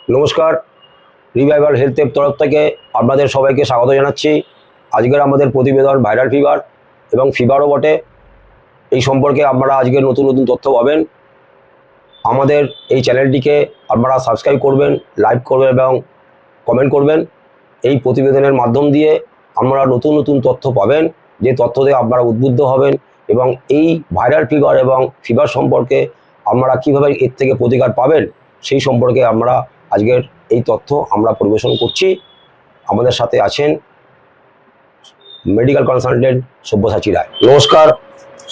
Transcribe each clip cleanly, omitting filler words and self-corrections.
নমস্কার, রিভাইভাল হেলথের তরফ থেকে আপনাদের সবাইকে স্বাগত জানাচ্ছি। আজকের আমাদের প্রতিবেদন ভাইরাল ফিভার এবং ফিভারও বটে, এই সম্পর্কে আপনারা আজকের নতুন নতুন তথ্য পাবেন। আমাদের এই চ্যানেলটিকে আপনারা সাবস্ক্রাইব করবেন, লাইক করবেন এবং কমেন্ট করবেন। এই প্রতিবেদনের মাধ্যম দিয়ে আপনারা নতুন নতুন তথ্য পাবেন, যে তথ্য দিয়ে আপনারা উদ্বুদ্ধ হবেন এবং এই ভাইরাল ফিভার এবং ফিভার সম্পর্কে আপনারা কীভাবে এর থেকে প্রতিকার পাবেন সেই সম্পর্কে আমরা আজকের এই তথ্য আমরা পরিবেশন করছি। আমাদের সাথে আছেন মেডিকেল কনসালটেন্ট সব্যসাচী রায়। নমস্কার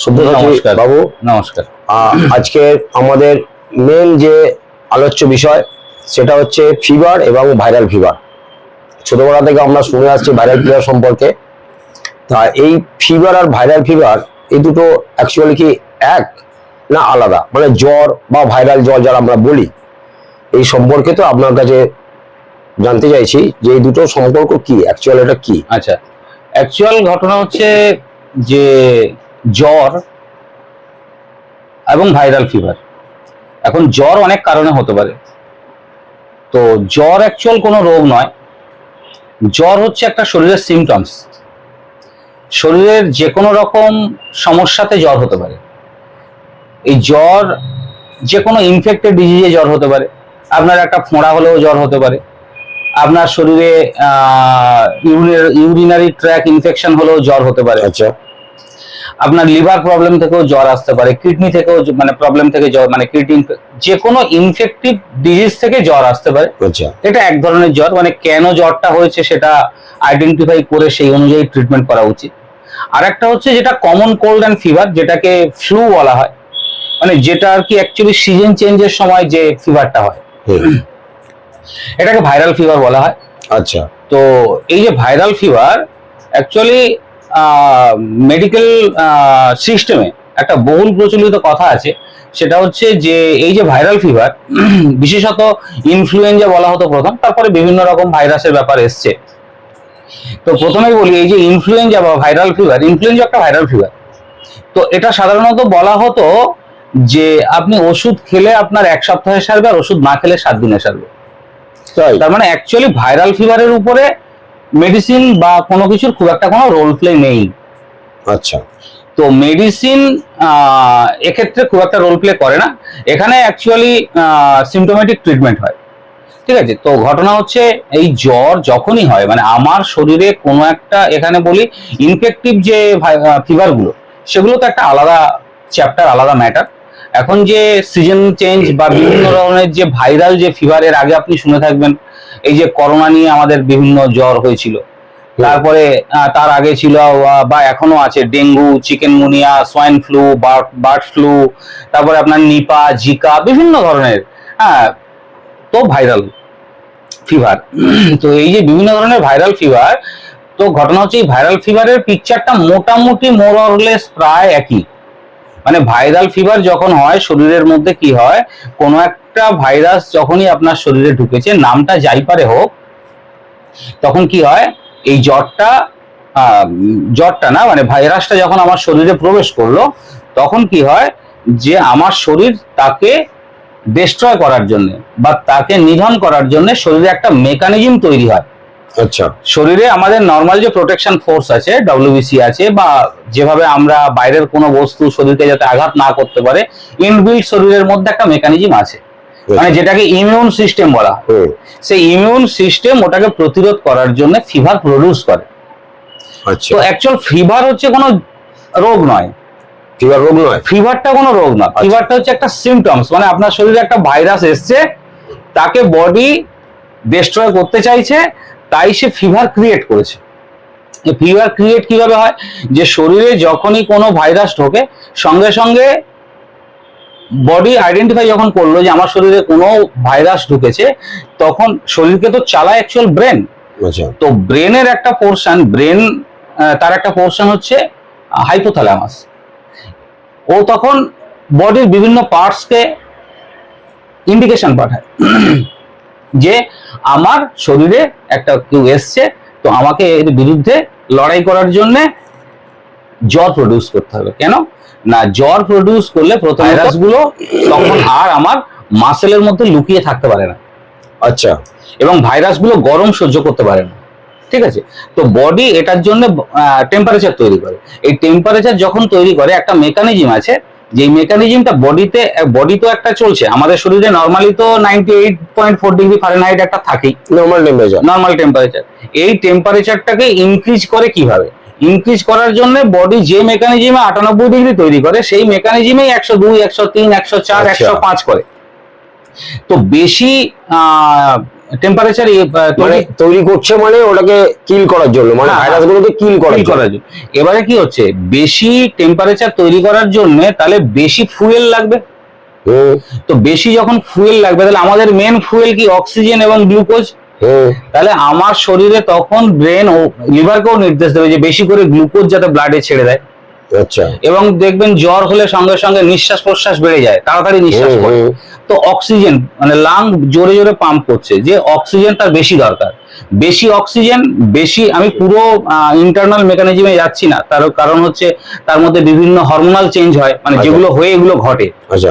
সব্যসাচী বাবু। নমস্কার। আজকে আমাদের মেন যে আলোচ্য বিষয় সেটা হচ্ছে ফিভার এবং ভাইরাল ফিভার। ছোটবেলা থেকে আমরা শুনে আসছি ভাইরাল ফিভার সম্পর্কে। তা এই ফিভার আর ভাইরাল ফিভার এই দুটো অ্যাকচুয়ালি কি এক না আলাদা? মানে জ্বর বা ভাইরাল জ্বর যারা আমরা বলি, এই সম্পর্কে তো আপনার কাছে জানতে চাইছি যে এই দুটো সম্পর্ক কি, অ্যাকচুয়াল এটা কি? আচ্ছা, অ্যাকচুয়াল ঘটনা হচ্ছে যে জ্বর এবং ভাইরাল ফিভার, এখন জ্বর অনেক কারণে হতে পারে। তো জ্বর অ্যাকচুয়াল কোনো রোগ নয়, জ্বর হচ্ছে একটা শরীরের সিমটমস। শরীরের যে কোনো রকম সমস্যাতে জ্বর হতে পারে। এই জ্বর যে কোনো ইনফেক্টেড ডিজিজে জ্বর হতে পারে। আপনার একটা ফোঁড়া হলেও জ্বর হতে পারে, আপনার শরীরে ইউরিনারি ট্র্যাক ইনফেকশন হলেও জ্বর হতে পারে। আচ্ছা, আপনার লিভার প্রবলেম থেকেও জ্বর আসতে পারে, কিডনি থেকেও মানে প্রবলেম থেকে জ্বর, মানে কিডনি যে কোনো ইনফেক্টিভ ডিজিজ থেকে জ্বর আসতে পারে। আচ্ছা, এটা এক ধরনের জ্বর, মানে কেন জ্বরটা হয়েছে সেটা আইডেন্টিফাই করে সেই অনুযায়ী ট্রিটমেন্ট করা উচিত। আর একটা হচ্ছে যেটা কমন কোল্ড অ্যান্ড ফিভার, যেটাকে ফ্লু বলা হয়, মানে যেটা আর কি অ্যাকচুয়ালি সিজন চেঞ্জের সময় যে ফিভারটা হয় এটাকে ভাইরাল ফিভার বলা হয়। আচ্ছা। তো এই যে ভাইরাল ফিভার অ্যাকচুয়ালি মেডিকেল সিস্টেমে একটা বহুল প্রচলিত কথা আছে, সেটা হচ্ছে যে এই যে ভাইরাল ফিভার বিশেষত ইনফ্লুয়েঞ্জা বলা হতো প্রথম, তারপরে বিভিন্ন রকম ভাইরাসের ব্যাপার এসছে। তো প্রথমেই বলি এই যে ইনফ্লুয়েঞ্জা বা ভাইরাল ফিভার, ইনফ্লুয়েঞ্জা একটা ভাইরাল ফিভার। তো এটা সাধারণত বলা হতো যে আপনি ওষুধ খেলে আপনার 1 সপ্তাহে সারবে, আর ওষুধ না খেলে 7 দিনে সারবে। তার মানে অ্যাকচুয়ালি ভাইরাল ফিভারের উপরে মেডিসিন বা কোনো কিছুর খুব একটা কোনো রোল প্লে নেই। আচ্ছা। তো মেডিসিন এক্ষেত্রে খুব একটা রোল প্লে করে না, এখানে অ্যাকচুয়ালি সিমটোমেটিক ট্রিটমেন্ট হয়। ঠিক আছে, তো ঘটনা হচ্ছে এই জ্বর যখনই হয়, মানে আমার শরীরে কোনো একটা, এখানে বলি ইনফেক্টিভ যে ফিভারগুলো, সেগুলো তো একটা আলাদা চ্যাপ্টার, আলাদা ম্যাটার। এখন যে সিজন চেঞ্জ বা বিভিন্ন ধরনের যে ভাইরাল যে ফিভারের আগে আপনি শুনে থাকবেন, এই যে করোনা নিয়ে আমাদের বিভিন্ন জ্বর হয়েছিল, তারপরে তার আগে ছিল বা এখনো আছে dengue, chikungunya, swine flu, bird flu, তারপরে আপনার নিপা, জিকা, বিভিন্ন ধরনের তো ভাইরাল ফিভার। তো এই যে বিভিন্ন ধরনের ভাইরাল ফিভার, তো ঘটনা হচ্ছে এই ভাইরাল ফিভারের পিকচারটা মোটামুটি মোর অর লেস প্রায় একই। মানে ভাইরাল ফিভার যখন হয় শরীরের মধ্যে কি হয়, কোনো একটা ভাইরাস যখনই আপনার শরীরে ঢুকেছে, নামটা যাই পারে হোক, তখন কি হয় এই জ্বরটা না, মানে ভাইরাসটা যখন আমার শরীরে প্রবেশ করলো, তখন কি হয় যে আমার শরীর তাকে ডিস্ট্রয় করার জন্য বা তাকে নিধন করার জন্য শরীরে একটা মেকানিজম তৈরি হয়। আচ্ছা। শরীরে আমাদের নর্মাল যে প্রোটেকশন ফোর্স আছে, ডব্লিউবিসি আছে, বা যেভাবে আমরা বাইরের কোনো বস্তু শরীরকে যাতে আঘাত না করতে পারে, ইনবিল্ট শরীরের মধ্যে একটা মেকানিজম আছে, মানে যেটাকে ইমিউন সিস্টেম বলা হয়। সেই ইমিউন সিস্টেম ওটাকে প্রতিরোধ করার জন্য ফিভার প্রডিউস করে। আচ্ছা। তো অ্যাকচুয়াল ফিভার হচ্ছে কোনো রোগ নয়, ফিভার রোগ নয়, ফিভারটা কোনো রোগ নয়। ফিভারটা হচ্ছে একটা সিমটমস, মানে আপনার শরীরে একটা ভাইরাস এসছে, তাকে বডি ডিস্ট্রয় করতে চাইছে, তাই সে ফিভার ক্রিয়েট করেছে। ফিভার ক্রিয়েট কিভাবে হয়, যে শরীরে যখনই কোনো ভাইরাস ঢোকে, সঙ্গে সঙ্গে বডি আইডেন্টিফাই যখন করলো যে আমার শরীরে কোনো ভাইরাস ঢুকেছে, তখন শরীরকে তো চালায় অ্যাকচুয়াল ব্রেন। তো ব্রেনের একটা পোর্শন, তার একটা পোর্শন হচ্ছে হাইপোথ্যালামাস। ও তখন বডির বিভিন্ন পার্টসকে ইন্ডিকেশন পাঠায় যে আমার শরীরে একটা কেউ এসছে, তো আমাকে এর বিরুদ্ধে লড়াই করার জন্য জ্বর প্রডিউস করতে হবে। কেন না, জ্বর প্রডিউস করলে প্রথম ভাইরাসগুলো তখন আর আমার মাসেলের মধ্যে লুকিয়ে থাকতে পারে না। আচ্ছা। এবং ভাইরাসগুলো গরম সহ্য করতে পারে না, ঠিক আছে। তো বডি এটার জন্য টেম্পারেচার তৈরি করে। এই টেম্পারেচার যখন তৈরি করে, একটা মেকানিজম আছে, যে মেকানিজমটা বডি তো একটা চলছে, আমাদের শরীরে নর্মালি তো 98.4 ডিগ্রি ফারেনহাইট একটা থাকেই নর্মাল টেম্পারেচার। এই টেম্পারেচারটাকে ইনক্রিজ করে কিভাবে? ইনক্রিজ করার জন্য বডি যে মেকানিজমে 98 ডিগ্রি তৈরি করে, সেই মেকানিজমেই 102, 103, 104, 105 করে। তো বেশি টেম্পারেচার মানে তৈরি করছে, মানে ওটাকে কিল করার জন্য, মানে ভাইরাসগুলোকে কিল করার জন্য। এবারে কি হচ্ছে, বেশি টেম্পারেচার তৈরি করার জন্য তাহলে বেশি ফুয়েল লাগবে। তো বেশি যখন ফুয়েল লাগবে, তাহলে আমাদের মেন ফুয়েল কি? অক্সিজেন এবং গ্লুকোজ। তাহলে আমার শরীরে তখন ব্রেন ও লিভারকেও নির্দেশ দেবে যে বেশি করে গ্লুকোজ যাতে ব্লাডে ছেড়ে দেয়। আচ্ছা। এবং দেখবেন জ্বর হলে সঙ্গে সঙ্গে নিঃশ্বাস প্রশ্বাস বেড়ে যায়, তাড়াতাড়ি নিঃশ্বাস পড়ে। তো অক্সিজেন মানে লাং জোরে জোরে পাম্প করছে, যে অক্সিজেন তার বেশি দরকার। বেশি অক্সিজেন, বেশি, আমি পুরো ইন্টারনাল মেকানিজমে যাচ্ছি না, তার কারণ হচ্ছে তার মধ্যে বিভিন্ন হরমোনাল চেঞ্জ হয়, মানে যেগুলো হয়ে এগুলো ঘটে। আচ্ছা।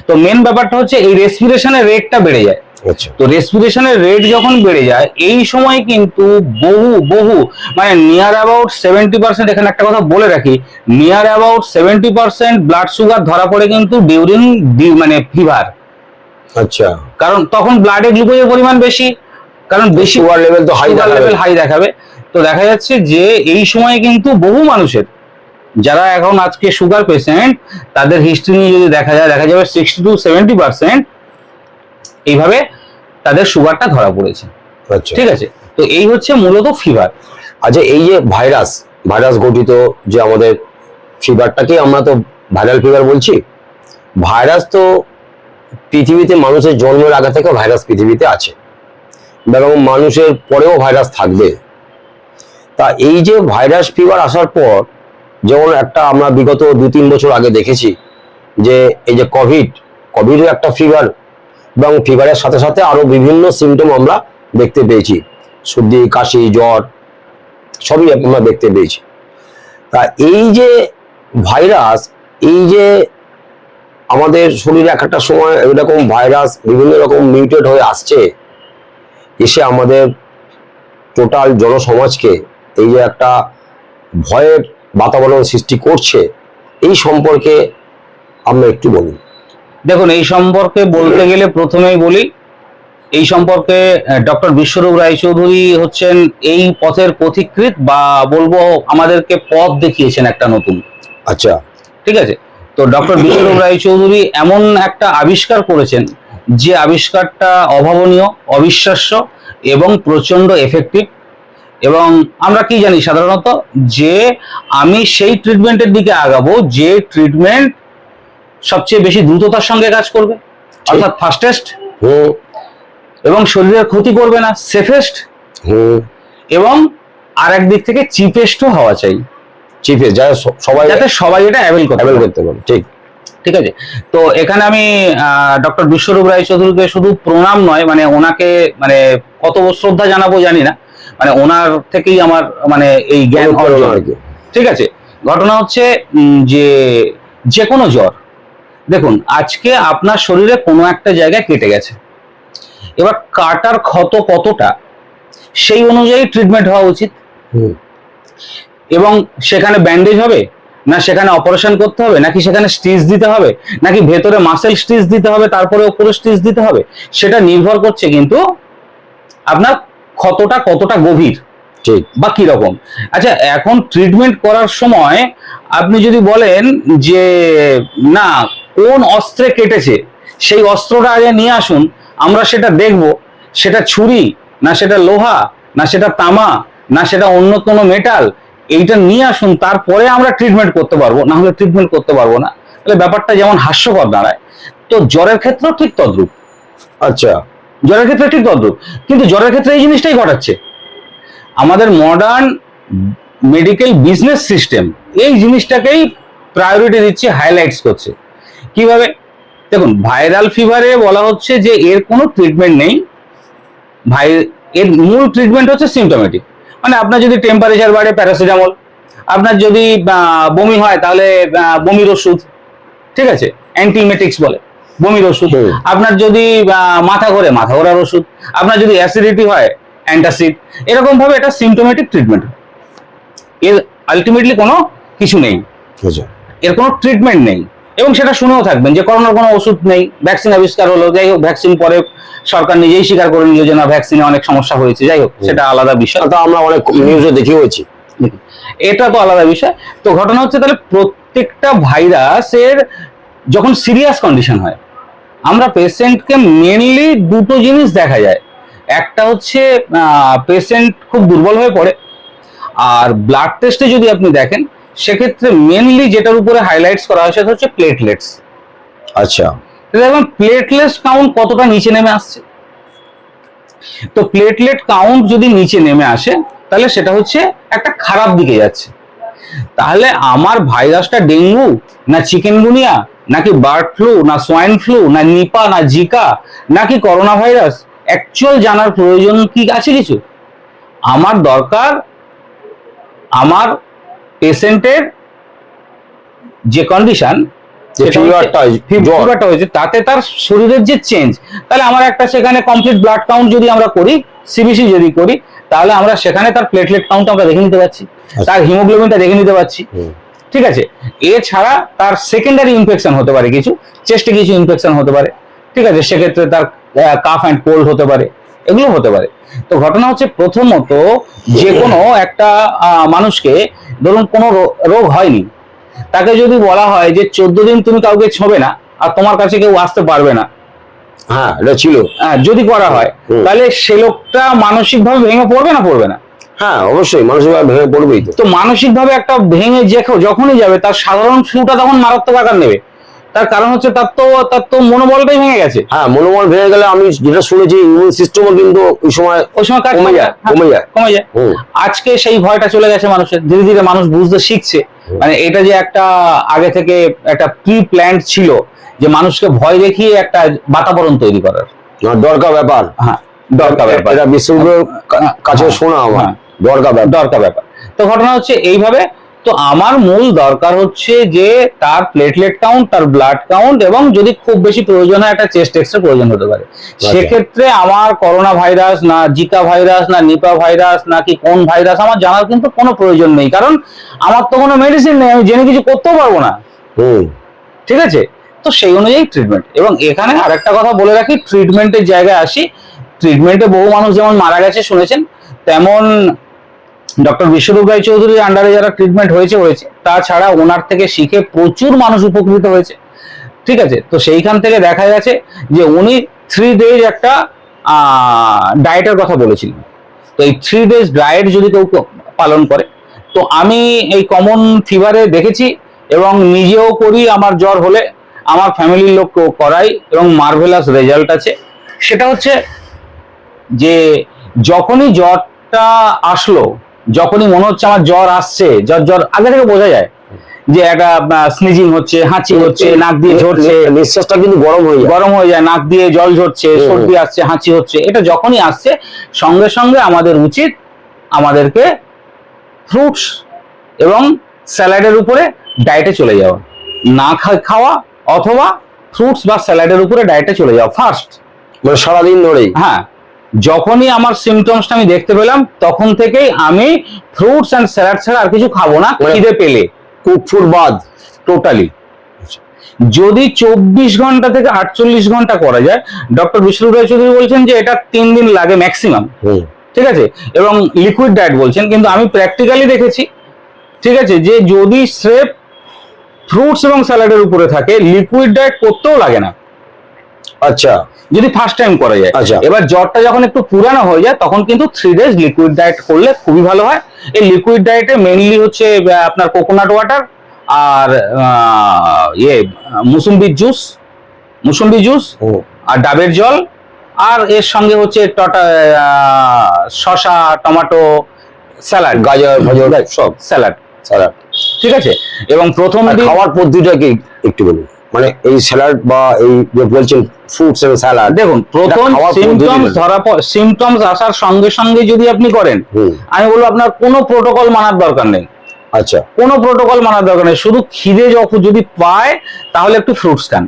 তো মেন ব্যাপারটা হচ্ছে এই রেসপিরেশনের রেটটা বেড়ে যায়। আচ্ছা। তো রেসপিরেশনের রেট যখন বেড়ে যায়, এই সময় কিন্তু বহু মানে নিয়ার অ্যাবাউট 70%, এখানে একটা কথা বলে রাখি, নিয়ার অ্যাবাউট 70% ব্লাড সুগার ধরা পড়ে কিন্তু ডিউরিং মানে ফিভার। আচ্ছা। কারণ তখন ব্লাডে গ্লুকোজের পরিমাণ বেশি, কারণ বেশি সুগার লেভেল তো হাই দেখাবে। তো দেখা যাচ্ছে যে এই সময় কিন্তু বহু মানুষের, যারা এখন আজকে সুগার পেশেন্ট, তাদের হিস্ট্রি নিয়ে যদি দেখা যাবে 60 to 70% এইভাবে তাদের সুগারটা ধরা পড়েছে। আচ্ছা। ঠিক আছে। তো এই হচ্ছে মূলত ফিভার। আচ্ছা, এই যে ভাইরাস গঠিত যে আমাদের ফিভারটাকে আমরা তো ভাইরাল ফিভার বলছি। ভাইরাস তো পৃথিবীতে মানুষের জন্মের আগে থেকে ভাইরাস পৃথিবীতে আছে, এবং মানুষের পরেও ভাইরাস থাকবে। তা এই যে ভাইরাস ফিভার আসার পর, যেমন একটা আমরা বিগত 2-3 বছর আগে দেখেছি যে এই যে কোভিডের একটা ফিভার, এবং ফিভারের সাথে সাথে আরো বিভিন্ন সিমটম আমরা দেখতে পেয়েছি, সর্দি, কাশি, জ্বর সবই আমরা দেখতে পেয়েছি। তা এই যে ভাইরাস, এই যে আমাদের শরীরে একটা সময় এরকম ভাইরাস বিভিন্ন রকম মিউটেট হয়ে আসছে, এসে আমাদের টোটাল জনসমাজকে এই যে একটা ভয়ের বাতাবরণ সৃষ্টি করছে, এই সম্পর্কে আমরা একটু বলি। দেখুন, এই সম্পর্কে বলতে গেলে প্রথমেই বলি, এই সম্পর্কে ডক্টর বিশ্বরূপ রায়চৌধুরী হচ্ছেন এই পথের পথিকৃৎ, বা বলবো আমাদেরকে পথ দেখিয়েছেন একটা নতুন। আচ্ছা। ঠিক আছে। তো ডক্টর বিশ্বরূপ রায়চৌধুরী এমন একটা আবিষ্কার করেছেন, যে আবিষ্কারটা অভাবনীয়, অবিশ্বাস্য এবং প্রচন্ড এফেক্টিভ। এবং আমরা কি জানি সাধারণত, যে আমি সেই ট্রিটমেন্টের দিকে আগাবো যে ট্রিটমেন্ট সবচেয়ে বেশি দ্রুততার সঙ্গে কাজ করবে, অর্থাৎ ফাস্টেস্ট, এবং শরীরের ক্ষতি করবে না, সেফেস্ট, এবং আর একদিক থেকে চিপেস্টও হওয়া চাই। চিপেস্ট, যাতে সবাই এটা অ্যাভেল করতে পারে। ঠিক আছে। তো এখানে আমি ডক্টর বিশ্বরূপ রায়চৌধুরীকে শুধু প্রণাম নয়, মানে ওনাকে মানে কত শ্রদ্ধা জানাবো জানি না, মানে ওনার থেকেই আমার মানে এই জ্ঞান অর্জন আর কি। ঠিক আছে। ঘটনা হচ্ছে যে কোনো জ্বর, দেখুন আজকে আপনার শরীরে কোনো একটা জায়গায় কেটে গেছে, এবার কাটার ক্ষত কতটা সেই অনুযায়ী ট্রিটমেন্ট হওয়া উচিত। এবং সেখানে ব্যান্ডেজ হবে, না সেখানে অপারেশন করতে হবে, নাকি সেখানে স্টিচ দিতে হবে, নাকি ভেতরে মাসেল স্টিচ দিতে হবে তারপরে উপরে স্টিচ দিতে হবে, সেটা নির্ভর করছে কিন্তু আপনার ক্ষতটা কতটা গভীর বা কি রকম। আচ্ছা, এখন ট্রিটমেন্ট করার সময় আপনি যদি বলেন যে না কোন অস্ত্রে কেটেছে, সেই অস্ত্রটা আগে নিয়ে আসুন, আমরা সেটা দেখব, সেটা ছুরি না সেটা লোহা না সেটা তামা না সেটা অন্য কোনো মেটাল, এইটা নিয়ে আসুন, তারপরে আমরা ট্রিটমেন্ট করতে পারবো, না হলে ট্রিটমেন্ট করতে পারবো না। তাহলে ব্যাপারটা যেমন হাস্যকর দাঁড়ায়। তো জ্বরের ক্ষেত্রেও ঠিক তদ্রুপ। আচ্ছা, জ্বরের ক্ষেত্রে ঠিক তদ্রুপ, কিন্তু জ্বরের ক্ষেত্রে এই জিনিসটাই ঘটাচ্ছে আমাদের মডার্ন মেডিকেল বিজনেস সিস্টেম, এই জিনিসটাকেই প্রায়োরিটি দিচ্ছে, হাইলাইটস করছে। কিভাবে? দেখুন, ভাইরাল ফিভারে বলা হচ্ছে যে এর কোনো ট্রিটমেন্ট নেই, এর মূল ট্রিটমেন্ট হচ্ছে সিমটোমেটিক, মানে আপনার যদি টেম্পারেচার বাড়ে প্যারাসিটামল, আপনার যদি বমি হয় তাহলে বমির ওষুধ, ঠিক আছে, অ্যান্টিমেটিক্স বলে। বমির ওষুধ, হুম। আপনার যদি মাথা ঘোরার ওষুধ, আপনার যদি অ্যাসিডিটি হয় অ্যান্টাসিড, এরকম ভাবে এটা সিমটোমেটিক ট্রিটমেন্ট। এর আলটিমেটলি কোনো কিছু নেই, আচ্ছা। এর কোনো ট্রিটমেন্ট নেই। এবং সেটা শুনেও থাকবেন যে করোনার কোনো ওষুধ নেই, ভ্যাকসিন আবিষ্কার হলো, যাই হোক ভ্যাকসিন পরে সরকার নিজেই স্বীকার করে নিল যে না ভ্যাকসিনে অনেক সমস্যা হয়েছে, যাই হোক সেটা আলাদা বিষয়, তা আমরা অনেক নিউজে দেখিয়েছি। এটা তো আলাদা বিষয়। তো ঘটনা হচ্ছে তাহলে প্রত্যেকটা ভাইরাসের যখন সিরিয়াস কন্ডিশন হয়, আমরা পেশেন্টকে মেনলি দুটো জিনিস দেখা যায়। একটা হচ্ছে পেশেন্ট খুব দুর্বল হয়ে পড়ে, আর ব্লাড টেস্টে যদি আপনি দেখেন সেক্ষেত্রে মেনলি যেটার উপরে হাইলাইটস করা হয় সেটা হচ্ছে প্লেটলেটস। আচ্ছা। দেখুন প্লেটলেটস কাউন্ট কতটা নিচে নেমে আসছে। তো প্লেটলেট কাউন্ট যদি নিচে নেমে আসে তাহলে সেটা হচ্ছে একটা খারাপ দিকে যাচ্ছে। তাহলে আমার ভাইরাসটা ডেঙ্গু না চিকেনগুনিয়া নাকি বার্ড ফ্লু না সোয়াইন ফ্লু না নিপা না জিকা নাকি করোনা ভাইরাস, অ্যাকচুয়াল জানার প্রয়োজন কি আছে কিছু? আমার দরকার আমার পেশেন্টের যে কন্ডিশন, ফিভারটা হয়েছে, তাতে তার শরীরের যে চেঞ্জ, তাহলে আমার একটা সেখানে কমপ্লিট ব্লাড কাউন্ট যদি আমরা করি, সিবিসি যদি করি, তাহলে আমরা সেখানে তার প্লেটলেট কাউন্ট আমরা দেখে নিতে পারছি, তার হিমোগ্লোবিনটা দেখে নিতে পারছি। ঠিক আছে, এছাড়া তার সেকেন্ডারি ইনফেকশন হতে পারে, কিছু চেস্টে কিছু ইনফেকশন হতে পারে, ঠিক আছে, সেক্ষেত্রে তার কাফ অ্যান্ড কোল্ড হতে পারে, এগুলো হতে পারে। তো ঘটনা হচ্ছে প্রথমত যে কোনো একটা মানুষকে ধরুন কোনো রোগ হয়নি, তাকে যদি বলা হয় যে 14 দিন তুমি কাউকে ছোঁবে না আর তোমার কাছে কেউ আসতে পারবে না, হ্যাঁ এটা ছিল, যদি করা হয়, তাহলে সে লোকটা মানসিক ভাবে ভেঙে পড়বে না পড়বে না? হ্যাঁ অবশ্যই মানসিক ভাবে ভেঙে পড়বেই। তো মানসিক ভাবে একটা ভেঙে যখনই যাবে তার সাধারণ ফ্লুটা তখন মারাত্মক আকার নেবে। তার কারণ হচ্ছে তার তো মনোবলটাই ভেঙে গেছে। হ্যাঁ মনোবল ভেঙে গেলে আমি যেটা শুনেছি ইমিউন সিস্টেমও কিন্তু ওই সময় কমে যায়। আজকে সেই ভয়টা চলে গেছে মানুষের, ধীরে ধীরে মানুষ বুঝতে শিখছে। মানে এটা যে একটা আগে থেকে একটা প্রি প্ল্যান্ড ছিল যে মানুষকে ভয় দেখিয়ে একটা বাতাবরণ তৈরি করার দরকার ব্যাপার। হ্যাঁ দরকার ব্যাপার, এটা বিশ্বগুলোর কাছে শোনা আমার দরকার ব্যাপার। তো ঘটনা হচ্ছে এইভাবে। তো আমার মূল দরকার হচ্ছে যে তার প্লেটলেট কাউন্ট, তার ব্লাড কাউন্ট, এবং যদি খুব বেশি প্রয়োজন হয় একটা চেস্ট এক্সরে প্রয়োজন হতে পারে। সেক্ষেত্রে আমার করোনা ভাইরাস না জিকা ভাইরাস না নিপা ভাইরাস নাকি কোন ভাইরাস আমার জানার কিন্তু কোনো প্রয়োজন নেই, কারণ আমার তো কোনো মেডিসিন নেই, আমি জেনে কিছু করতেও পারবো না। ঠিক আছে, তো সেই অনুযায়ী ট্রিটমেন্ট। এবং এখানে আরেকটা কথা বলে রাখি, ট্রিটমেন্টের জায়গায় আসি। ট্রিটমেন্টে বহু মানুষ যেমন মারা গেছে শুনেছেন, তেমন ডক্টর বিশ্বরূপ রায়চৌধুরীর আন্ডারে যারা ট্রিটমেন্ট হয়েছে, তাছাড়া ওনার থেকে শিখে প্রচুর মানুষ উপকৃত হয়েছে। ঠিক আছে, তো সেইখান থেকে দেখা গেছে যে উনি 3 days একটা ডায়েটের কথা বলেছিলেন। তো এই 3 days ডায়েট যদি কেউ পালন করে, তো আমি এই কমন ফিভারে দেখেছি এবং নিজেও করি, আমার জ্বর হলে আমার ফ্যামিলির লোককেও করাই এবং মার্ভেলাস রেজাল্ট আছে। সেটা হচ্ছে যে যখনই জ্বরটা আসলো, যখনই মনে হচ্ছে আমার জ্বর আসছে, জ্বর আগে থেকে বোঝা যায় যে একটা স্নিজিং হচ্ছে, হাঁচি হচ্ছে, নাক দিয়ে ঝরছে, নিঃশ্বাসটা কিন্তু গরম হয়ে যায়, নাক দিয়ে জল ঝরছে, সর্দি আসছে, হাঁচি হচ্ছে, এটা যখনই আসছে সঙ্গে সঙ্গে আমাদের উচিত আমাদেরকে ফ্রুটস এবং স্যালাডের উপরে ডায়েটে চলে যাওয়া, না খাওয়া অথবা ফ্রুটস বা স্যালাডের উপরে ডায়েটে চলে যাওয়া ফার্স্ট, মানে সারাদিন ধরেই। হ্যাঁ, যখনই আমার সিমটমসটা আমি দেখতে পেলাম তখন থেকেই আমি ফ্রুটস এন্ড স্যালাড ছাড়া আর কিছু খাবো না, খিদে পেলে। কুক ফুড বাদ টোটালি। যদি 24 ঘন্টা থেকে 48 ঘন্টা করা যায়, ডক্টর বিশ্বরূপ রায়চৌধুরী বলছেন যে এটা 3 দিন লাগে ম্যাক্সিমাম। ঠিক আছে, এবং লিকুইড ডায়েট বলছেন, কিন্তু আমি প্র্যাকটিক্যালি দেখেছি, ঠিক আছে, যে যদি স্রেফ ফ্রুটস এবং স্যালাডের উপরে থাকে, লিকুইড ডায়েট করতেও লাগে না। আচ্ছা, যদি ফার্স্ট টাইম করা যায়। আচ্ছা, এবার জ্বরটা যখন একটু পুরানো হয়ে যায় তখন কিন্তু 3 days লিকুইড ডায়েট করলে খুবই ভালো হয়। এই লিকুইড ডায়েটে মেইনলি হচ্ছে আপনার কোকোনাট ওয়াটার আর মুসুম্বি জুস আর ডাবের জল, আর এর সঙ্গে হচ্ছে শসা, টমেটো, স্যালাড, গাজর সব স্যালাড। ঠিক আছে, এবং প্রথম খাওয়ার পদ্ধতিটা কি একটু বলুন, মানে এই স্যালাড বা এই যে বলছেন ফ্রুটস এবং স্যালাড, দেখুন প্রথম সিমটমস আসার সঙ্গে সঙ্গে যদি আপনি করেন, আমি বলবো আপনার কোনো প্রোটোকল মানার দরকার নেই। আচ্ছা, কোনো প্রোটোকল মানার দরকার নেই, শুধু খিদে যদি পায় তাহলে একটু ফ্রুটস খান,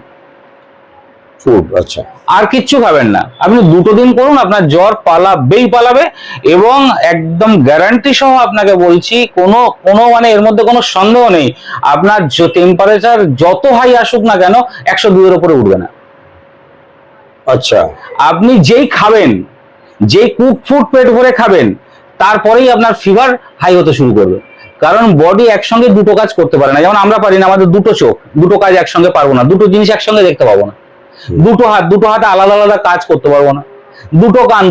ফুড, আচ্ছা। আর কিচ্ছু খাবেন না, আপনি 2 দিন করুন, আপনার জ্বর পালাবে। এবং একদম গ্যারান্টি সহ আপনাকে বলছি, কোনো কোনো মানে এর মধ্যে কোনো সন্দেহ নেই, আপনার টেম্পারেচার যত হাই আসুক না কেন 102 এর উপরে উঠবে না। আচ্ছা। আপনি যেই খাবেন, যেই কুক ফুড পেট ভরে খাবেন, তারপরেই আপনার ফিভার হাই হতে শুরু করবে। কারণ বডি একসঙ্গে দুটো কাজ করতে পারে না, যেমন আমরা পারি না, আমাদের দুটো চোখ, দুটো কাজ একসঙ্গে পারবো না, দুটো জিনিস একসঙ্গে দেখতে পাবো না। দুটো হাতে আলাদা আলাদা কাজ করতে পারবো না।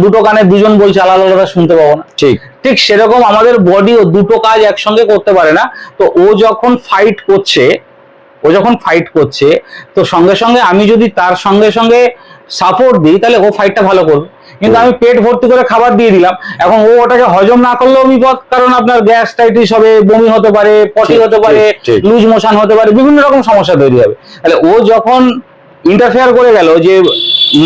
দুটো কানে দুজন বলছে, আলাদা আলাদা শুনতে পাবো না। ঠিক ঠিক সেরকম আমাদের বডিও দুটো কাজ একসঙ্গে করতে পারে না। তো ও যখন ফাইট করছে, তো সঙ্গে সঙ্গে আমি যদি তার সঙ্গে সঙ্গে সাপোর্ট দিই, তাহলে ও ফাইটটা ভালো করবে। কিন্তু আমি পেট ভর্তি করে খাবার দিয়ে দিলাম, এখন ও ওটাকে হজম না করলেও বিপদ, কারণ আপনার গ্যাস্ট্রাইটিস হবে, বমি হতে পারে, পটি হতে পারে, লুজ মোশন হতে পারে, বিভিন্ন রকম সমস্যা তৈরি হবে। তাহলে ও যখন ইন্টারফেয়ার করে গেল, যে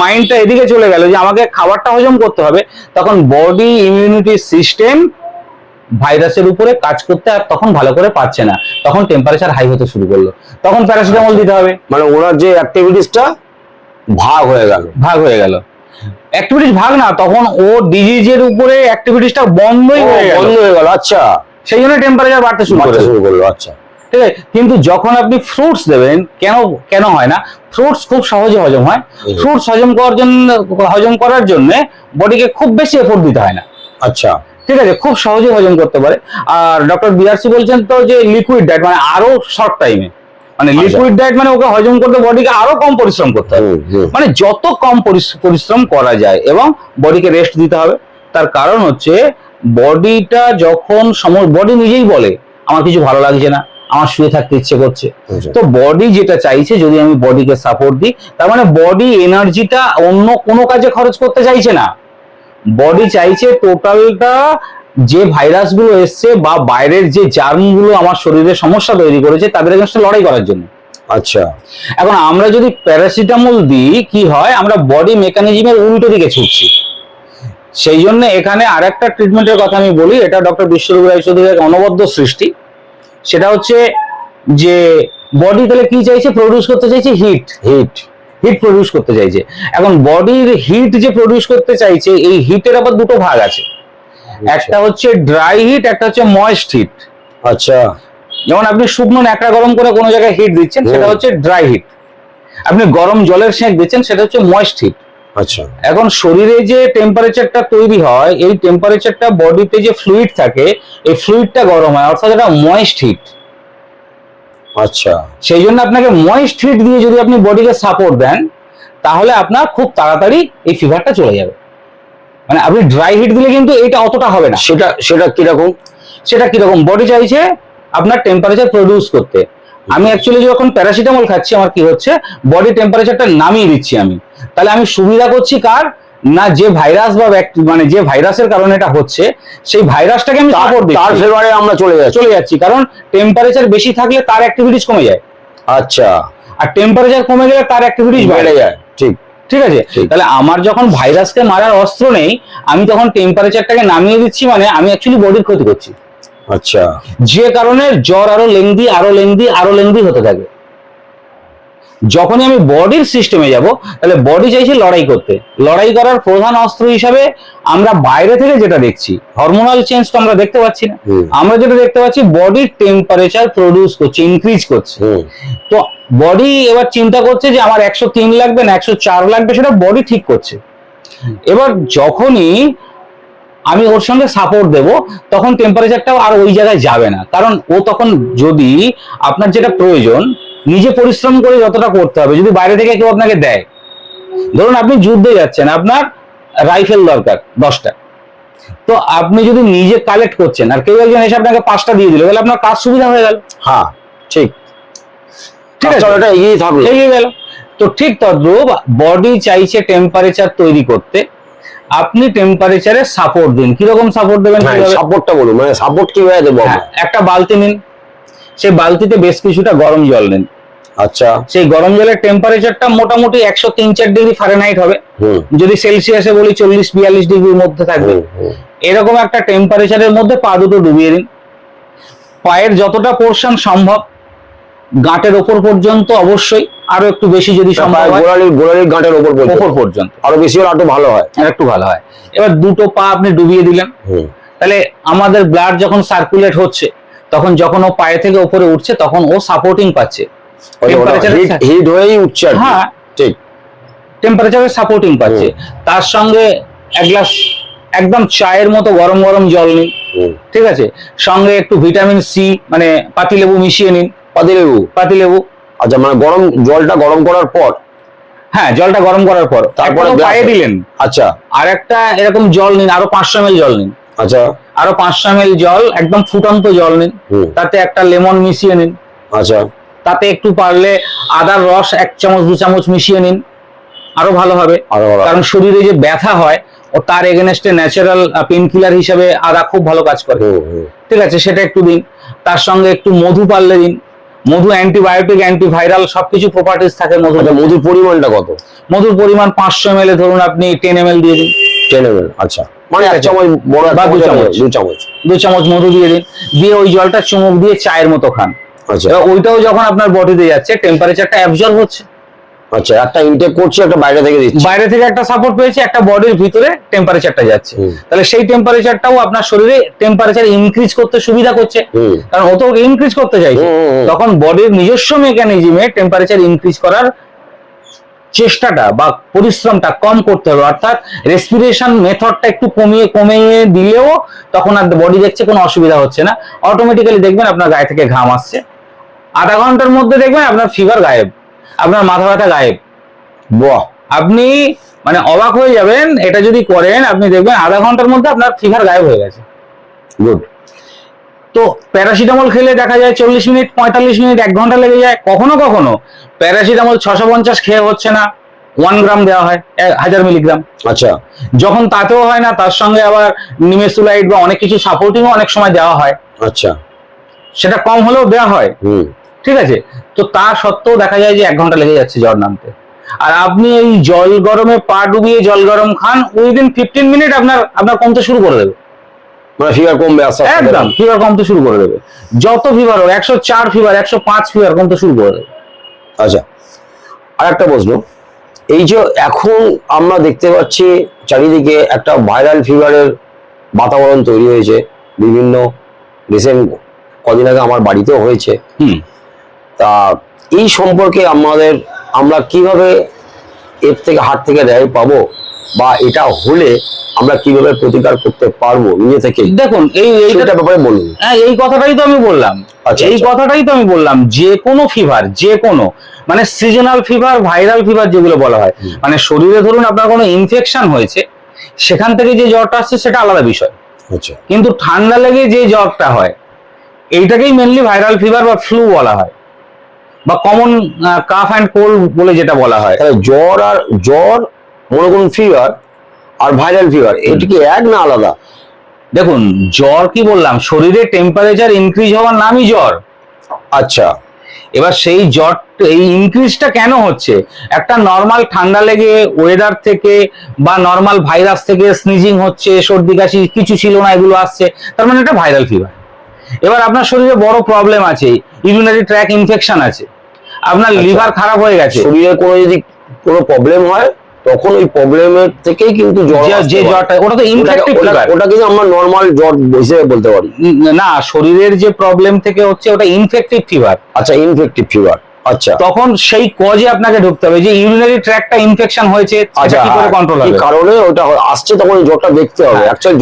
মাইন্ডটা এদিকে চলে গেল যে আমাকে খাবারটা হজম করতে হবে, তখন বডি ইমিউনিটি সিস্টেম ভাইরাসের উপরে কাজ করতে আর তখন ভালো করে পারছে না, তখন টেম্পারেচার হাই হতে শুরু করলো, তখন প্যারাসিটামল দিতে হবে। মানে ওনার যে অ্যাক্টিভিটিসটা ভাগ হয়ে গেল। অ্যাক্টিভিটিস ভাগ না, তখন ও ডিজিজের উপরে অ্যাক্টিভিটিসটা বন্ধই হয়ে গেল। আচ্ছা, সেই জন্য টেম্পারেচার বাড়তে শুরু করলো। আচ্ছা, ঠিক আছে। কিন্তু যখন আপনি ফ্রুটস দেবেন, কেন হয় না, ফ্রুটস খুব সহজে হজম হয়। ফ্রুটস হজম করার জন্য বডিকে খুব বেশি এফোর্ট দিতে হয় না। আচ্ছা, ঠিক আছে, খুব সহজে হজম করতে পারে। আর ডক্টর বিআরসি বলছেন তো যে লিকুইড ডায়েট, মানে আরো শর্ট টাইমে, মানে লিকুইড ডায়েট মানে ওকে হজম করতে বডিকে আরো কম পরিশ্রম করতে হবে, মানে যত কম পরিশ্রম করা যায়, এবং বডিকে রেস্ট দিতে হবে। তার কারণ হচ্ছে বডিটা যখন বডি নিজেই বলে আমার কিছু ভালো লাগছে না, আমার শুয়ে থাকতে ইচ্ছে করছে, তো বডি যেটা চাইছে, যদি আমি বডিকে সাপোর্ট দিই, তার মানে বডি এনার্জিটা অন্য কোনো কাজে খরচ করতে চাইছে না। বডি চাইছে টোটালটা যে ভাইরাস গুলো এসছে বা বাইরের যে জার্ম গুলো আমার শরীরে সমস্যা তৈরি করেছে, তাদের এগেইনস্টে লড়াই করার জন্য। আচ্ছা, এখন আমরা যদি প্যারাসিটামল দিই, কি হয়, আমরা বডি মেকানিজমের উল্টো দিকে ছুটছি। সেই জন্য এখানে আরেকটা ট্রিটমেন্টের কথা আমি বলি, এটা ডক্টর বিশ্বরূপ রায়চৌধুরীর অনবদ্য সৃষ্টি। সেটা হচ্ছে যে বডি তাহলে কি চাইছে, প্রডিউস করতে চাইছে হিট প্রডিউস করতে চাইছে। এখন বডির হিট যে প্রডিউস করতে চাইছে, এই হিটের আবার দুটো ভাগ আছে, একটা হচ্ছে ড্রাই হিট, একটা হচ্ছে ময়েস্ট হিট। আচ্ছা, যেমন আপনি শুকনো ন্যাকড়া গরম করে কোনো জায়গায় হিট দিচ্ছেন, সেটা হচ্ছে ড্রাই হিট। আপনি গরম জলের সেঁক দিচ্ছেন, সেটা হচ্ছে ময়েস্ট হিট। আচ্ছা, এখন শরীরে যে টেম্পারেচারটা তৈরি হয়, এই টেম্পারেচারটা বডিতে যে ফ্লুইড থাকে, এই ফ্লুইডটা গরম হয়, অর্থাৎ এটা ময়েস্ট হিট। আচ্ছা, সেই জন্য আপনাকে ময়েস্ট হিট দিয়ে যদি আপনি বডিকে সাপোর্ট দেন, তাহলে আপনার খুব তাড়াতাড়ি এই ফিভারটা চলে যাবে। মানে আপনি ড্রাই হিট দিলে কিন্তু এটা অতটা হবে না। সেটা কিরকম বডি চাইছে আপনার টেম্পারেচার প্রডিউস করতে। আমি অ্যাকচুয়ালি যখন প্যারাসিটামল খাচ্ছি, আমার কি হচ্ছে, বডি টেম্পারেচারটা নামিয়ে দিচ্ছি আমি, তাহলে আমি সুবিধা করছি কার না, যে ভাইরাস বা মানে যে ভাইরাসের কারণে এটা হচ্ছে, সেই ভাইরাসটাকে আমি সাপোর্ট দিচ্ছি, তার ফেভারে আমরা চলে যাচ্ছি। কারণ টেম্পারেচার বেশি থাকলে তার অ্যাক্টিভিটিস কমে যায়। আচ্ছা, আর টেম্পারেচার কমে গেলে তার অ্যাক্টিভিটিস বেড়ে যায়। ঠিক আছে। তাহলে আমার যখন ভাইরাসকে মারার অস্ত্র নেই, আমি তখন টেম্পারেচারটাকে নামিয়ে দিচ্ছি, মানে আমি অ্যাকচুয়ালি বডির ক্ষতি করছি। আচ্ছা, যে কারণে জ্বর আরো লেংদি হতে থাকে। যখনই আমি বডির সিস্টেমে যাব, তাহলে বডি চাইছে লড়াই করার প্রধান অস্ত্র হিসাবে আমরা বাইরে থেকে যেটা দেখছি, হরমোনাল চেঞ্জ তো আমরা দেখতে পাচ্ছি না, আমরা যেটা দেখতে পাচ্ছি বডির টেম্পারেচার প্রডিউস করছে, ইনক্রিজ করছে। তো বডি এবার চিন্তা করছে যে আমার 103 লাগবে না 104 লাগবে, সেটা বডি ঠিক করছে। এবার যখনই আমি ওর সঙ্গে সাপোর্ট দেব, তখন টেম্পারেচারটাও আর ওই জায়গায় যাবে না। কারণ ও তখন, যদি আপনার যেটা প্রয়োজন নিজে পরিশ্রম করে যতটা করতে হবে, যদি বাইরে থেকে কেউ আপনাকে দেয়, ধরুন আপনি যুদ্ধে যাচ্ছেন, আপনার রাইফেল দরকার 10টা, তো আপনি যদি নিজে কালেক্ট করছেন আর কেউ একজন এসে আপনাকে 5টা দিয়ে দিল, তাহলে আপনার কাজ সুবিধা হয়ে গেল। হ্যাঁ, ঠিক আছে, এটা এগিয়ে গেল। তো ঠিক তদ্রূপ বডি চাইছে টেম্পারেচার তৈরি করতে, আপনি টেম্পারেচারে সাপোর্ট দিন। কিরকম সাপোর্ট দেবেন, সাপোর্টটা বলুন, মানে সাপোর্ট কিভাবে দেবো? একটা বালতি নিন, সেই বালতিতে বেশ কিছুটা গরম জল নিন। আচ্ছা, সেই গরম জলের টেম্পারেচারটা মোটামুটি 103-4 ডিগ্রি ফারেনহাইট হবে, যদি সেলসিয়াসে বলি 40-42 ডিগ্রির মধ্যে থাকবে। এরকম একটা টেম্পারেচারের মধ্যে পা দুটো ডুবিয়ে দিন। পায়ের যতটা পোর্শন সম্ভব গাঁটের ওপর পর্যন্ত অবশ্যই, আরো একটু বেশি যদি সম্ভব হয় গোড়ালির গাঁটের ওপর পর্যন্ত আরো বেশি হলে একটু ভালো হয়, আর একটু ভালো হয়। এবার দুটো পা আপনি ডুবিয়ে দিলেন, তাহলে আমাদের ব্লাড যখন সার্কুলেট হচ্ছে তখন যখন ও পায়ে থেকে উপরে উঠছে তখন ও সাপোর্টিং পাচ্ছে, হিট হয়েই উঠছে। হ্যাঁ ঠিক, টেম্পারেচারে সাপোর্টিং পাচ্ছে। তার সঙ্গে এক গ্লাস একদম চায়ের মতো গরম গরম জল নিন, ঠিক আছে, সঙ্গে একটু ভিটামিন সি মানে পাতিলেবু মিশিয়ে নিন। পাতিলেবু আচ্ছা, মানে জলটা গরম করার পর, হ্যাঁ জলটা গরম করার পর তারপরে পায়ে দিলেন। আচ্ছা, আর একটা এরকম জল নিন, আরো 500 ml জল নিন। আচ্ছা, আরো 500 ml জল, একদম ফুটন্ত জল নিন, তাতে একটা লেমন মিশিয়ে নিন। আচ্ছা, তাতে একটু পারলে আদার রস 1 চামচ 2 চামচ মিশিয়ে নিন, আরো ভালো হবে। কারণ শরীরে যে ব্যথা হয় ও তার এগেনস্টে ন্যাচারাল পেন কিলার হিসেবে আদা খুব ভালো কাজ করে, ঠিক আছে, সেটা একটু দিন। তার সঙ্গে একটু মধু পারলে দিন। মধু অ্যান্টিবায়োটিক, অ্যান্টিভাইরাল সবকিছু প্রপার্টিস থাকে মধু। মধুর পরিমাণটা কত? মধুর পরিমাণ 500 ml ধরুন আপনি 10 ml দিয়ে দিন। 10 ml, আচ্ছা, মানে 1 চামচ বড় বা 2 চামচ মধু দিয়ে দিন, দিয়ে ওই জলটা চুমুক দিয়ে চায়ের মতো খান। আচ্ছা, ওইটাও যখন আপনার বডিতে যাচ্ছে টেম্পারেচারটা অ্যাবজর্ব হচ্ছে। আচ্ছা, একটা ইনটেক করছে, একটা বাইরে থেকে দিচ্ছে, বাইরে থেকে একটা সাপোর্ট পেয়েছে, একটা বডির ভিতরে টেম্পারেচারটা যাচ্ছে, তাহলে সেই টেম্পারেচারটাও আপনার শরীরে টেম্পারেচার ইনক্রিজ করতে সুবিধা করছে, কারণ ও তো ইনক্রিজ করতে চাইছে। তখন বডির নিজস্ব মেকানিজমে টেম্পারেচার ইনক্রিজ করার চেষ্টাটা বা পরিশ্রমটা কম করতে হবে, অর্থাৎ রেসপিরেশন মেথডটা একটু কমিয়ে দিলেও তখন আর বডি দেখছে কোনো অসুবিধা হচ্ছে না, অটোমেটিক্যালি দেখবেন আপনার গায়ে থেকে ঘাম আসছে, আধা ঘন্টার মধ্যে দেখবেন আপনার ফিভার গায়েব, আপনার মাথা ব্যথা গায়েব। বাহ, আপনি মানে অবাক হয়ে যাবেন, এটা যদি করেন আপনি দেখবেন আধা ঘন্টার মধ্যে আপনার ফিভার গায়েব হয়ে গেছে। গুড। তো প্যারাসিটামল খেলে দেখা যায় 40 মিনিট, 45 মিনিট, 1 ঘন্টা লেগে যায়। কখনো কখনো প্যারাসিটামল 650 খেয়ে হচ্ছে না, 1 গ্রাম দেওয়া হয় 1000 মিলিগ্রাম। আচ্ছা, যখন তাতেও হয় না, তার সঙ্গে আবার নিমেসুলাইড বা অনেক কিছু সাপোর্টিংও অনেক সময় দেওয়া হয়। আচ্ছা, সেটা কম হলেও দেওয়া হয়, ঠিক আছে। তো তা সত্ত্বেও দেখা যায় যে 1 ঘন্টা লেগে যাচ্ছে জ্বর নামতে। আর আপনি এই জল গরমে পা ডুবিয়ে জল গরম খান, উইদিন 15 মিনিট আপনার কমতে শুরু করে দেবে, মানে ফিভার কমবে, একদম ফিভার কমতে শুরু করে দেবে। যত ফিভার হোক, 104 ফিভার, 105 ফিভার কমতে শুরু করে দেবে। আচ্ছা, আর একটা প্রশ্ন, এই যে এখন আমরা দেখতে পাচ্ছি চারিদিকে একটা ভাইরাল ফিভারের বাতাবরণ তৈরি হয়েছে, বিভিন্ন রিসেন্ট কদিন আগে আমার বাড়িতেও হয়েছে, তা এই সম্পর্কে আমরা কিভাবে এর থেকে হাত থেকে রেহাই পাবো, বা এটা হলে আমরা কিভাবে প্রতিকার করতে পারবো নিজে থেকে? দেখুন এইটা ব্যাপারে বলুন। হ্যাঁ, এই কথাটাই তো আমি বললাম। কথাটাই তো আমি বললাম, যে কোনো ফিভার, যে কোনো মানে সিজনাল ফিভার, ভাইরাল ফিভার যেগুলো বলা হয়, মানে শরীরে ধরুন আপনার কোনো ইনফেকশন হয়েছে, সেখান থেকে যে জ্বরটা আসছে সেটা আলাদা বিষয়। আচ্ছা, কিন্তু কিন্তু ঠান্ডা লেগে যে জ্বরটা হয় এইটাকেই মেনলি ভাইরাল ফিভার বা ফ্লু বলা হয়, বা কমন কাফ অ্যান্ড কোল্ড বলে যেটা বলা হয়। জ্বর মনে করুন ফিভার আর ভাইরাল ফিভার, এটা কি এক না আলাদা? দেখুন, জ্বর কি বললাম, শরীরে টেম্পারেচার ইনক্রিজ হওয়ার নামই জ্বর। আচ্ছা, এবার সেই জ্বর, এই ইনক্রিজটা কেন হচ্ছে? একটা নর্মাল ঠান্ডা লেগে ওয়েদার থেকে বা নর্মাল ভাইরাস থেকে স্নিজিং হচ্ছে, সর্দি কাশি কিছু ছিল না, এগুলো আসছে, তার মানে এটা ভাইরাল ফিভার। এবার আপনার শরীরে বড় প্রবলেম আছে, ইউরিনারি ট্র্যাক ইনফেকশন আছে, আপনার লিভার খারাপ হয়ে গেছে, শরীরে যদি কোনো প্রবলেম হয় তখন ওই প্রবলেমের থেকেই কিন্তু যে জ্বরটা, ওটা তো ইনফেক্টিভ ফিভার, ওটা কিন্তু আমরা নরমাল জ্বর হিসেবে বলতে পারি না। শরীরের যে প্রবলেম থেকে হচ্ছে ওটা ইনফেক্টিভ ফিভার। আচ্ছা, ইনফেক্টিভ ফিভার। আচ্ছা, তখন সেই কজে আপনাকে ঢুকতে হবে যে ইউরিনারি ট্র্যাকটা ইনফেকশন হয়েছে, সেটা কি করে কন্ট্রোল হবে, কি কারণে ওটা আসছে, তখন জ্বরটা দেখতে হবে। অ্যাকচুয়ালি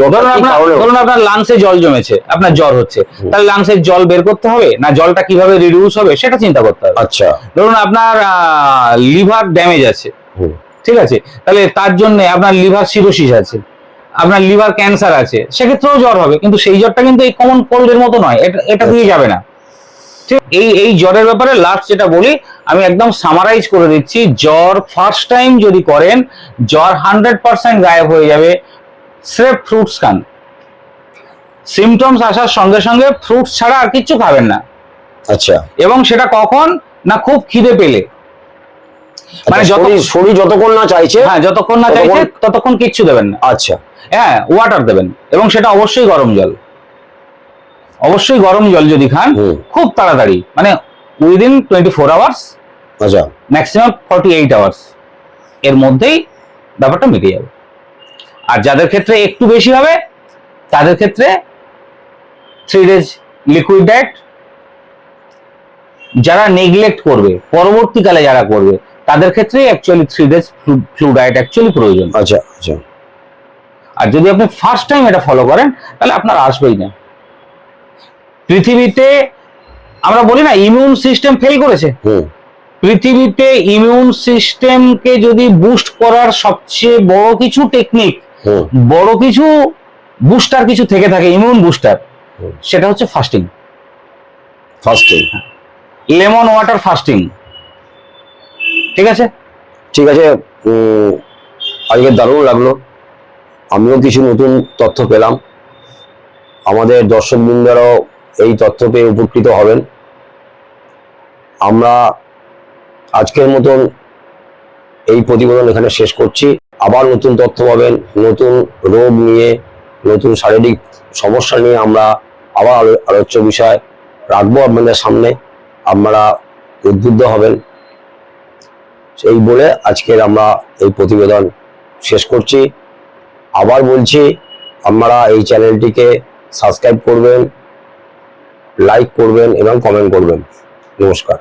ধরুন আপনার লাংসে জল জমেছে, আপনার জ্বর হচ্ছে, তাহলে লাংসের জল বের করতে হবে না, জলটা কিভাবে রিডিউস হবে সেটা চিন্তা করতে হবে। আচ্ছা, ধরুন আপনার লিভার ড্যামেজ আছে, ঠিক আছে, তাহলে তার জন্য আপনার লিভার সিরোসিস আছে, আপনার লিভার ক্যান্সার আছে, সেক্ষেত্রেও জ্বর হবে, কিন্তু সেই জ্বরটা কিন্তু এই কমন কোল্ডের মতো নয়, এটা দিয়ে যাবে না। এই জ্বরের ব্যাপারে লাস্ট যেটা বলি, আমি একদম সামারাইজ করে দিচ্ছি। জ্বর ফার্স্ট টাইম যদি করেন, জ্বর 100% গায়েব হয়ে যাবে। স্রেফ ফ্রুটস খান, সিমটমস আসার সঙ্গে সঙ্গে ফ্রুটস ছাড়া আর কিচ্ছু খাবেন না। আচ্ছা, এবং সেটা কখন না, খুব খিদে পেলে, মানে শরীর যতক্ষণ না চাইছে, হ্যাঁ যতক্ষণ না চাইছে ততক্ষণ কিচ্ছু দেবেন না। আচ্ছা, হ্যাঁ, ওয়াটার দেবেন, এবং সেটা অবশ্যই গরম জল। অবশ্যই গরম জল যদি খান খুব তাড়াতাড়ি, মানে উইদিন 24 আওয়ার্স, আচ্ছা ম্যাক্সিমাম 48 আওয়ার্স এর মধ্যেই ব্যাপারটা মিটে যাবে। আর যাদের ক্ষেত্রে একটু বেশি হবে তাদের ক্ষেত্রে 3 days লিকুইড ডায়েট, যারা নেগলেক্ট করবে পরবর্তীকালে যারা করবে তাদের ক্ষেত্রে actually 3 days flu diet actually প্রয়োজন। আচ্ছা আচ্ছা আর যদি আপনি ফার্স্ট টাইম এটা ফলো করেন তাহলে আপনার আসবেই না। পৃথিবীতে আমরা বলি না ইমিউন সিস্টেম ফেল করেছে, হুম পৃথিবীতে ইমিউন সিস্টেমকে যদি বুস্ট করার সবচেয়ে বড় কিছু টেকনিক, হুম বড় কিছু বুস্টার কিছু থেকে থাকে, ইমিউন বুস্টার, হুম। সেটা হচ্ছে fasting, fasting. Lemon water fasting. ঠিক আছে, ঠিক আছে, আজকে দারুণ লাগলো, আমিও কিছু নতুন তথ্য পেলাম, আমাদের দর্শকবৃন্দরাও এই তথ্য পেয়ে উপকৃত হবেন। আমরা আজকের মতন এই প্রতিবেদন এখানে শেষ করছি। আবার নতুন তথ্য পাবেন, নতুন রোগ নিয়ে, নতুন শারীরিক সমস্যা নিয়ে আমরা আবার আলোচ্য বিষয় রাখবো আপনাদের সামনে, আপনারা উদ্বুদ্ধ হবেন। এই বলে আজকের আমরা এই প্রতিবেদন শেষ করছি। আবার বলছি, আপনারা এই চ্যানেলটিকে সাবস্ক্রাইব করবেন, লাইক করবেন এবং কমেন্ট করবেন। নমস্কার।